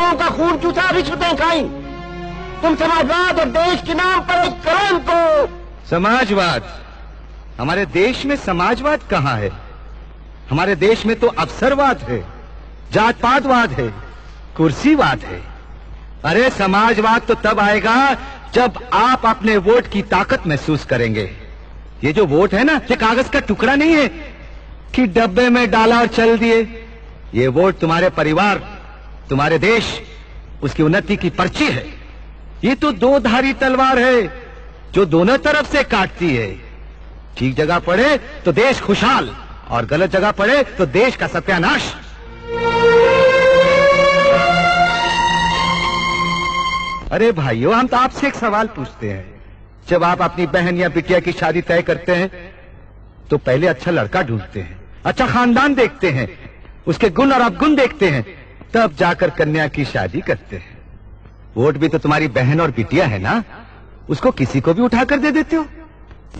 लोगों का खून चूसा, रिश्वतें खाई। तुम समाजवाद और देश के नाम पर एक कलंक को। समाजवाद? हमारे देश में समाजवाद कहाँ है? हमारे देश में तो अवसरवाद है, जात पातवाद है, कुर्सीवाद है। अरे समाजवाद तो तब आएगा जब आप अपने वोट की ताकत महसूस करेंगे। ये जो वोट है ना, ये कागज का टुकड़ा नहीं है कि डब्बे में डाला और चल दिए। ये वोट तुम्हारे परिवार, तुम्हारे देश, उसकी उन्नति की पर्ची है। ये तो दो धारी तलवार है जो दोनों तरफ से काटती है। ठीक जगह पड़े तो देश खुशहाल, और गलत जगह पड़े तो देश का सत्यानाश। अरे भाइयों, हम तो आपसे एक सवाल पूछते हैं। जब आप अपनी बहन या बिटिया की शादी तय करते हैं तो पहले अच्छा लड़का ढूंढते हैं, अच्छा खानदान देखते हैं, उसके गुण और अवगुण देखते हैं, तब जाकर कन्या की शादी करते हैं। वोट भी तो तुम्हारी बहन और बिटिया है ना, उसको किसी को भी उठाकर दे देते हो।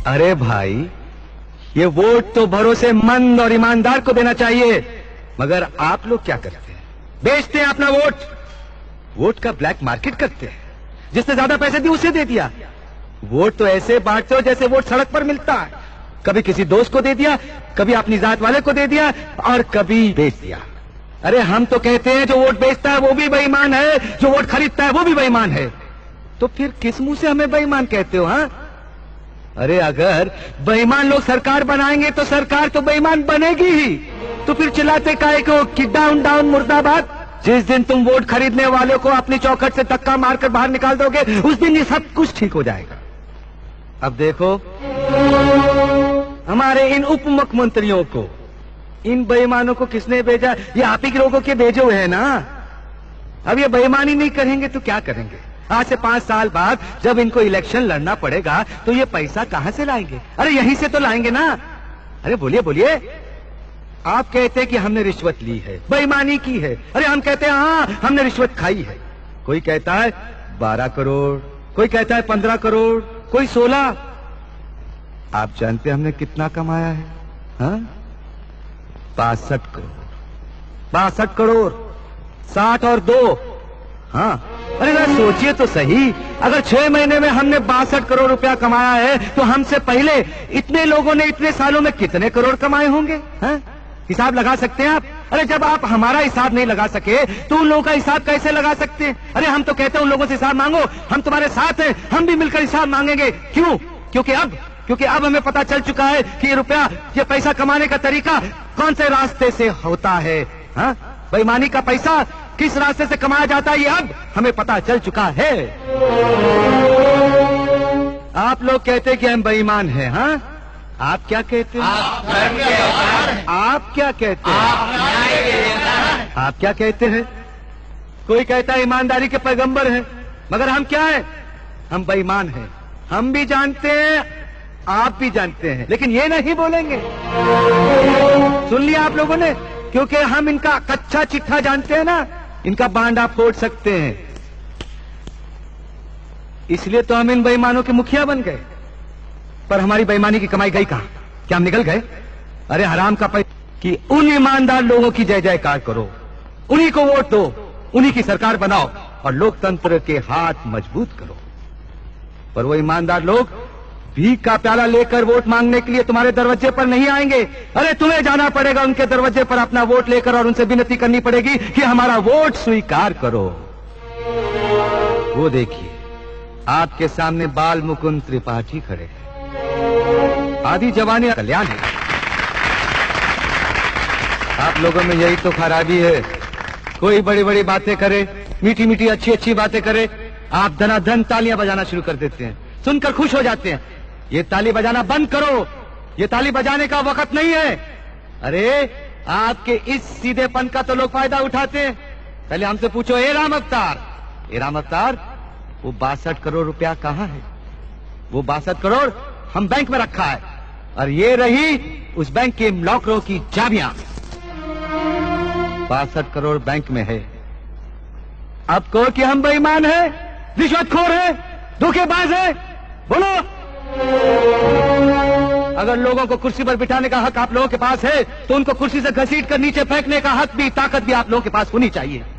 अरे भाई, ये वोट तो भरोसेमंद और ईमानदार को देना चाहिए। मगर आप लोग क्या करते हैं? बेचते हैं अपना वोट। वोट का ब्लैक मार्केट करते हैं। जिसने ज्यादा पैसे दिए उसे दे दिया। वोट तो ऐसे बांटते हो जैसे वोट सड़क पर मिलता है। कभी किसी दोस्त को दे दिया, कभी अपनी जात वाले को दे दिया, और कभी बेच दिया। अरे हम तो कहते हैं जो वोट बेचता है वो भी बेईमान है, जो वोट खरीदता है वो भी बेईमान है। तो फिर किस मुंह से हमें बेईमान कहते हो? हाँ, अरे अगर बेईमान लोग सरकार बनाएंगे तो सरकार तो बेईमान बनेगी ही। तो फिर चिल्लाते काहे को कि डाउन डाउन मुर्दाबाद? जिस दिन तुम वोट खरीदने वाले को अपनी चौखट से धक्का मारकर बाहर निकाल दोगे, उस दिन ये सब कुछ ठीक हो जाएगा। अब देखो, हमारे इन उप मुख्यमंत्रियों को, इन बेईमानों को किसने भेजा? ये आप ही के लोगों के भेजे हुए हैं ना। अब ये बेईमानी नहीं करेंगे तो क्या करेंगे? आज से 5 साल बाद जब इनको इलेक्शन लड़ना पड़ेगा तो ये पैसा कहां से लाएंगे? अरे यहीं से तो लाएंगे ना। अरे बोलिए बोलिए। आप कहते हैं कि हमने रिश्वत ली है, बेईमानी की है। अरे हम कहते हैं हाँ, हमने रिश्वत खाई है। कोई कहता है 12 करोड़, कोई कहता है 15 करोड़, कोई 16। आप जानते हैं हमने कितना कमाया है? हाँ, 62 करोड़। 62 करोड़, 60 और 2। हाँ, अरे जरा सोचिए तो सही। अगर 6 महीने में हमने 62 करोड़ रुपया कमाया है तो हमसे पहले इतने लोगों ने इतने सालों में कितने करोड़ कमाए होंगे? हाँ? हिसाब लगा सकते हैं आप? अरे जब आप हमारा हिसाब नहीं लगा सके तो उन लोगों का हिसाब कैसे लगा सकते हैं? अरे हम तो कहते हैं उन लोगों से हिसाब मांगो, हम तुम्हारे साथ हैं, हम भी मिलकर हिसाब मांगेंगे। क्यों? क्योंकि अब हमें पता चल चुका है कि ये रुपया, ये पैसा कमाने का तरीका कौन से रास्ते से होता है। हाँ, बेईमानी का पैसा किस रास्ते से कमाया जाता है, ये अब हमें पता चल चुका है। आप लोग कहते हैं कि हम बेईमान हैं। हाँ, आप क्या कहते हैं? आप क्या कहते हैं? आप क्या कहते हैं? कोई कहता है ईमानदारी के पैगंबर हैं, मगर हम क्या है? हम बेईमान हैं। हम भी जानते हैं, आप भी जानते हैं, लेकिन ये नहीं बोलेंगे। सुन लिया आप लोगों ने? क्योंकि हम इनका कच्चा चिट्ठा जानते हैं ना, इनका बांडा फोड़ सकते हैं। इसलिए तो हम इन बेईमानों के मुखिया बन गए। पर हमारी बेईमानी की कमाई गई कहां? क्या हम निकल गए? अरे हराम का पैसा कि उन ईमानदार लोगों की जय जयकार करो, उन्हीं को वोट दो, उन्हीं की सरकार बनाओ और लोकतंत्र के हाथ मजबूत करो। पर वो ईमानदार लोग भीख का प्याला लेकर वोट मांगने के लिए तुम्हारे दरवाजे पर नहीं आएंगे। अरे तुम्हें जाना पड़ेगा उनके दरवाजे पर अपना वोट लेकर और उनसे विनती करनी पड़ेगी कि हमारा वोट स्वीकार करो। वो देखिए, आपके सामने बाल मुकुंद त्रिपाठी खड़े हैं। आधी जवानी कल्याण है। आप लोगों में यही तो खराबी है। कोई बड़ी बड़ी बातें करे, मीठी मीठी अच्छी अच्छी बातें करे, आप धनाधन तालियां बजाना शुरू कर देते हैं, सुनकर खुश हो जाते हैं। ये ताली बजाना बंद करो, ये ताली बजाने का वक्त नहीं है। अरे आपके इस सीधेपन का तो लोग फायदा उठाते हैं। पहले हमसे पूछो, ए राम अवतार, वो 62 करोड़ रुपया कहाँ है? वो 62 करोड़ हम बैंक में रखा है, और ये रही उस बैंक के लॉकरों की चाबियां। 62 करोड़ बैंक में है। अब कहो कि हम बेईमान हैं, रिश्वतखोर हैं, धोखेबाज हैं, बोलो। अगर लोगों को कुर्सी पर बिठाने का हक आप लोगों के पास है तो उनको कुर्सी से घसीट कर नीचे फेंकने का हक भी, ताकत भी आप लोगों के पास होनी चाहिए।